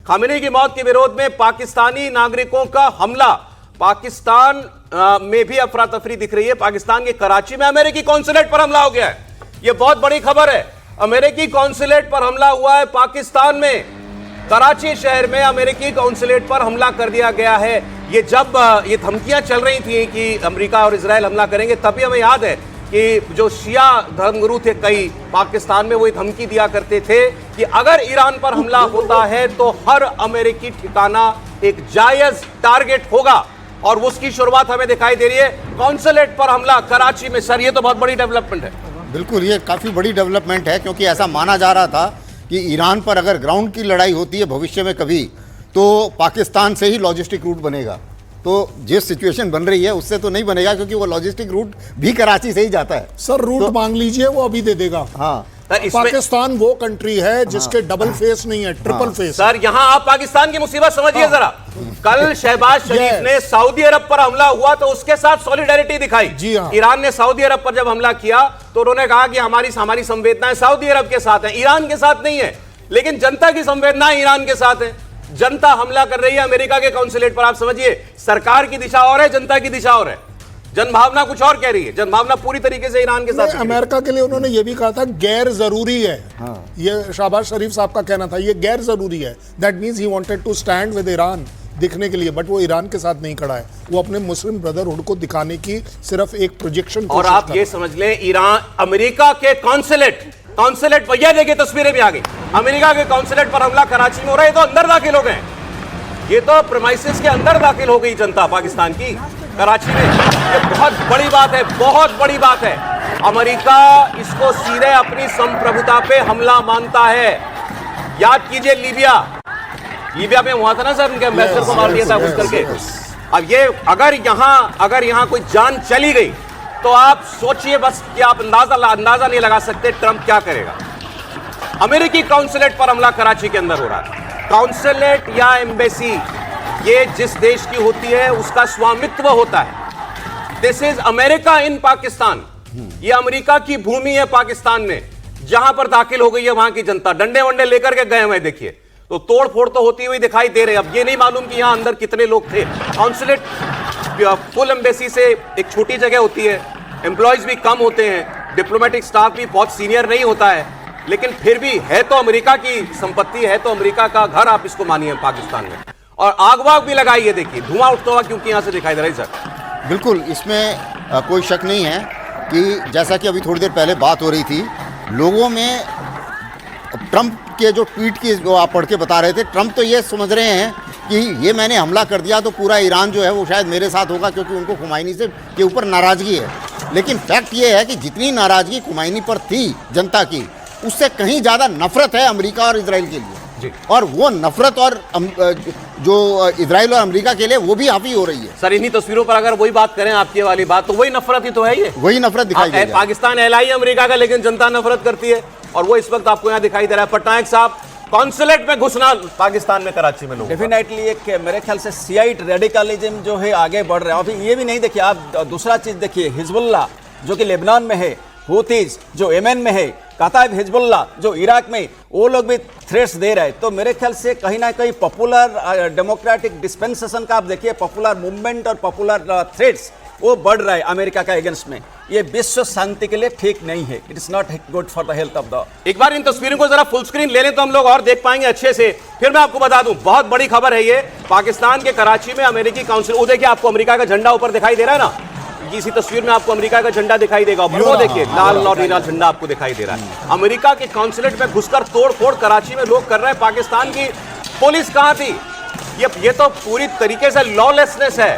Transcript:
Khamenei की मौत के विरोध में पाकिस्तानी नागरिकों का हमला। पाकिस्तान में भी अफरा तफरी दिख रही है। पाकिस्तान के कराची में अमेरिकी कॉन्सुलेट पर हमला हो गया है। यह बहुत बड़ी खबर है। अमेरिकी कॉन्सुलेट पर हमला हुआ है पाकिस्तान में। कराची शहर में अमेरिकी कॉन्सुलेट पर हमला कर दिया गया है। ये जब ये धमकियां चल रही थी कि अमेरिका और इजराइल हमला करेंगे, तभी हमें याद है कि जो शिया धर्मगुरु थे कई पाकिस्तान में, वो धमकी दिया करते थे कि अगर ईरान पर हमला होता है तो हर अमेरिकी ठिकाना एक जायज टारगेट होगा। और उसकी शुरुआत हमें दिखाई दे रही है कॉन्सुलेट पर हमला कराची में। सर, ये तो बहुत बड़ी डेवलपमेंट है। बिल्कुल, ये काफ़ी बड़ी डेवलपमेंट है, क्योंकि ऐसा माना जा रहा था कि ईरान पर अगर ग्राउंड की लड़ाई होती है भविष्य में कभी, तो पाकिस्तान से ही लॉजिस्टिक रूट बनेगा। तो जिस सिचुएशन बन रही है उससे तो नहीं बनेगा, क्योंकि वो लॉजिस्टिक रूट भी कराची से ही जाता है। सर, रूट मांग लीजिए, वो अभी दे देगा। हाँ, पाकिस्तान वो कंट्री है जिसके डबल फेस नहीं है, ट्रिपल फेस। सर, यहां आप पाकिस्तान की मुसीबत समझिए जरा। कल शहबाज शरीफ ने सऊदी अरब पर हमला हुआ तो उसके साथ सॉलिडेरिटी दिखाई। जी हाँ। ईरान ने सऊदी अरब पर जब हमला किया तो उन्होंने कहा कि हमारी संवेदनाएं सऊदी अरब के साथ हैं, ईरान के साथ नहीं है। लेकिन जनता की संवेदनाएं ईरान के साथ है। जनता हमला कर रही है अमेरिका के कॉन्सुलेट पर। आप समझिए, सरकार की दिशा और है, जनता की दिशा और है। जनभावना कुछ और कह रही है। जनभावना पूरी तरीके से ईरान के साथ। अमेरिका के लिए उन्होंने ये भी कहा था गैर जरूरी है। ये शहबाज शरीफ साहब का कहना था, ये गैर जरूरी है। That means he wanted to stand with Iran दिखने के लिए, बट वो ईरान के साथ नहीं खड़ा है। वो अपने मुस्लिम ब्रदरहुड को दिखाने की सिर्फ एक प्रोजेक्शन। और आप ये समझ लें, ईरान अमेरिका के कॉन्सुलेट पर, यह देखिए तस्वीरें भी आ गई, अमेरिका के कॉन्सुलेट पर हमला कराची में हो रहा है। तो अंदर दाखिल हो गए, ये तो प्रीमाइसेस के अंदर दाखिल हो गई जनता पाकिस्तान की कराची में। ये बहुत बड़ी बात है, बहुत बड़ी बात है। अमेरिका इसको सीधे अपनी संप्रभुता पे हमला मानता है। याद कीजिए लीबिया में हुआ था ना सर, उनके एम्बेसडर को मार दिया था घुस करके। अब ये अगर यहां कोई जान चली गई तो आप सोचिए बस कि आप अंदाजा नहीं लगा सकते ट्रंप क्या करेगा। अमेरिकी कॉन्सुलेट पर हमला कराची के अंदर हो रहा है। कॉन्सुलेट या एम्बेसी, ये जिस देश की होती है उसका स्वामित्व होता है। This is America in Pakistan. ये अमेरिका की भूमि है पाकिस्तान में, जहां पर दाखिल हो गई है वहां की जनता। डंडे वंडे लेकर के गए हुए, देखिए तो तोड़ फोड़ तो होती हुई दिखाई दे रहे। अब ये नहीं मालूम कि यहां अंदर कितने लोग थे। कॉन्सुलेट फुल एम्बेसी से एक छोटी जगह होती है, एम्प्लॉयज भी कम होते हैं, डिप्लोमेटिक स्टाफ भी बहुत सीनियर नहीं होता है, लेकिन फिर भी है तो अमेरिका की संपत्ति है, तो अमेरिका का घर आप इसको मानिए पाकिस्तान में। और आग वाग भी लगाई है, देखिए धुआं उठता हुआ क्योंकि यहां से दिखाई दे रहा है सर। बिल्कुल, इसमें कोई शक नहीं है कि जैसा कि अभी थोड़ी देर पहले बात हो रही थी, लोगों में ट्रंप के जो ट्वीट की जो आप पढ़ के बता रहे थे, ट्रंप तो ये समझ रहे हैं कि ये मैंने हमला कर दिया तो पूरा ईरान जो है वो शायद मेरे साथ होगा, क्योंकि उनको खुमैनी से के ऊपर नाराज़गी है। लेकिन फैक्ट ये है कि जितनी नाराज़गी खुमैनी पर थी जनता की, उससे कहीं ज़्यादा नफरत है अमेरिका और इजराइल के लिए जी। और वो नफरत और जो इजराइल और अमेरिका के लिए वो भी हावी हो रही है। सर, इन्हीं तस्वीरों पर अगर वही बात करें आपकी वाली बात, तो वही नफरत ही तो है। ये वही नफरत दिखाई दे रही है। पाकिस्तान एलाई अमेरिका का, लेकिन जनता नफरत करती है, और वो इस वक्त आपको यहाँ दिखाई दे रहा है। पटनायक साहब, कॉन्सुलेट में घुसना पाकिस्तान में, कराची में लोग डेफिनेटली एक मेरे ख्याल से शियाइट रेडिकलिज्म जो है आगे बढ़ रहा है। अभी ये भी नहीं देखिए आप, दूसरा चीज देखिए, हिजबुल्लाह जो कि लेबनान में है, हूतीज जो येमेन में है, कताइब हिजबुल्लाह जो इराक में, वो लोग भी थ्रेट्स दे रहे हैं। तो मेरे ख्याल से कहीं ना कहीं पॉपुलर डेमोक्रेटिक डिस्पेंसेशन का आप देखिए, पॉपुलर मूवमेंट और पॉपुलर थ्रेट्स वो बढ़ रहा है अमेरिका का अगेंस्ट में। ये विश्व शांति के लिए ठीक नहीं है। It is not good for the health of the. एक बार इन तस्वीरों को जरा फुल स्क्रीन ले लें तो हम लोग और देख पाएंगे अच्छे से। फिर मैं आपको बता दूं, बहुत बड़ी खबर है ये। पाकिस्तान के कराची में अमेरिकी काउंसिल, वो देखिए आपको अमेरिका का झंडा ऊपर दिखाई दे रहा है ना, इसी तस्वीर में आपको अमेरिका का झंडा दिखाई देगा। वो देखिए लाल और नीला झंडा आपको दिखाई दे रहा है। अमेरिका के काउंसिलेट में घुसकर तोड़ फोड़ कराची में लोग कर रहे हैं। पाकिस्तान की पुलिस कहां थी? ये तो पूरी तरीके से लॉलेसनेस है।